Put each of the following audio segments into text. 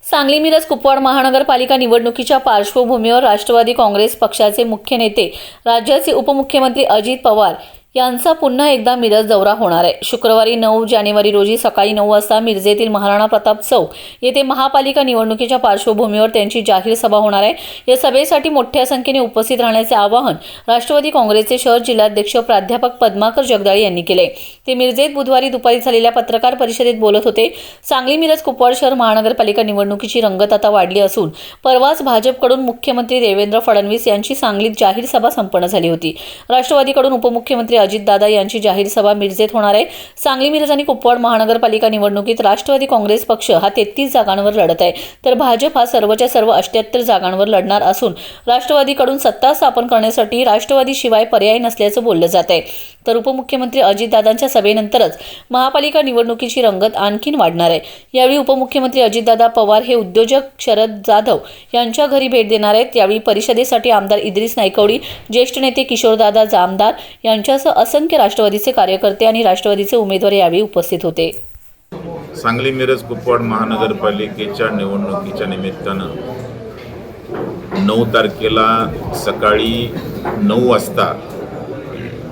सांगली मिरज कुपवाड महानगरपालिका निवडणुकीच्या पार्श्वभूमीवर राष्ट्रवादी काँग्रेस पक्षाचे मुख्य नेते राज्याचे उपमुख्यमंत्री अजित पवार यांचा पुन्हा एकदा मिरज दौरा होणार आहे। शुक्रवारी 9 जानेवारी रोजी सकाळी 9 वाजता मिरजेतील महाराणा प्रताप चौक येथे महापालिका निवडणुकीच्या पार्श्वभूमीवर त्यांची जाहीर सभा होणार आहे। या सभेसाठी मोठ्या संख्येने उपस्थित राहण्याचे आवाहन राष्ट्रवादी काँग्रेसचे शहर जिल्हाध्यक्ष प्राध्यापक पद्माकर जगदाळे यांनी केले। ते मिरजेत बुधवारी दुपारी झालेल्या पत्रकार परिषदेत बोलत होते। सांगली मिरज कुपवाड शहर महानगरपालिका निवडणुकीची रंगत आता वाढली असून परवाच भाजपकडून मुख्यमंत्री देवेंद्र फडणवीस यांची सांगलीत जाहीर सभा संपन्न झाली होती। राष्ट्रवादीकडून उपमुख्यमंत्री अजितदादा यांची जाहीर सभा मिरजेत होणार आहे। सांगली मिरज आणि कुपवाड महानगरपालिका निवडणुकीत राष्ट्रवादी काँग्रेस पक्ष हा 33 जागांवर लढत आहे, तर भाजप हा सर्वच्या सर्व 78 जागांवर लढणार असून राष्ट्रवादीकडून सत्ता स्थापन करण्यासाठी राष्ट्रवादीशिवाय पर्याय नसल्याचं बोललं जात आहे। तर उपमुख्यमंत्री अजितदादांच्या सभेनंतरच महापालिका निवडणुकीची रंगत आणखीन वाढणार आहे। यावेळी उपमुख्यमंत्री अजितदादा पवार हे उद्योजक शरद जाधव यांच्या घरी भेट देणार आहेत। यावेळी परिषदेसाठी आमदार इद्रिस नायकवडी, ज्येष्ठ नेते किशोरदादा जामदार यांच्यासह असंख्य राष्ट्रवादीचे कार्यकर्ते आणि राष्ट्रवादीचे उमेदवार यावेळी उपस्थित होते। सांगली मिरज कुपवाड महानगरपालिकेच्या निवडणुकीच्या निमित्तानं 9 तारखेला सकाळी 9 वाजता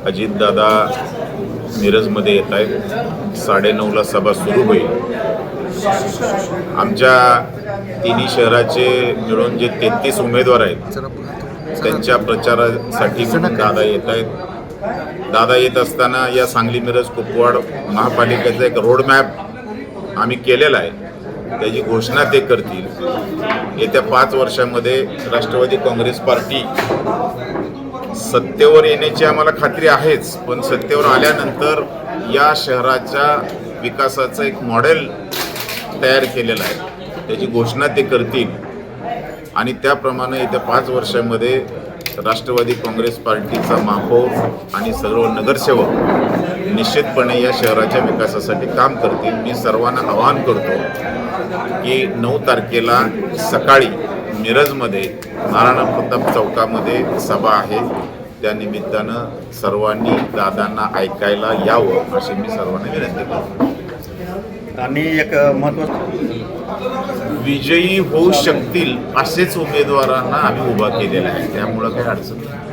अजितदादा मिरजमध्ये येत आहेत। 9:30ला सभा सुरू होईल। आमच्या तिन्ही शहराचे मिळून जे 33 उमेदवार आहेत त्यांच्या प्रचारासाठी दादा येत आहेत। दादा येत असताना या सांगली मिरज कुपवाड महापालिकेचा एक रोडमॅप आम्ही केलेला आहे, त्याची घोषणा ते करतील। येत्या 5 वर्षामध्ये राष्ट्रवादी काँग्रेस पार्टी सत्तेवर येण्याची आम्हाला खात्री आहेच, पण सत्तेवर आल्यानंतर या शहराच्या विकासाचं एक मॉडेल तयार केलेलं आहे, त्याची घोषणा ते करतील आणि त्याप्रमाणे येत्या 5 वर्षामध्ये राष्ट्रवादी काँग्रेस पार्टीचा महापौर आणि सर्व नगरसेवक निश्चितपणे या शहराच्या विकासासाठी काम करतील। मी सर्वांना आवाहन करतो की 9 तारखेला सकाळी मिरजमध्ये महाराणा प्रताप चौकामध्ये सभा आहे, त्या निमित्तानं सर्वांनी दादांना ऐकायला यावं अशी मी सर्वांना विनंती करतो। आणि एक महत्त्वाचं विजयी होऊ शकतील असेच उमेदवारांना आम्ही उभा केलेला आहे, त्यामुळं काही अडचण नाही।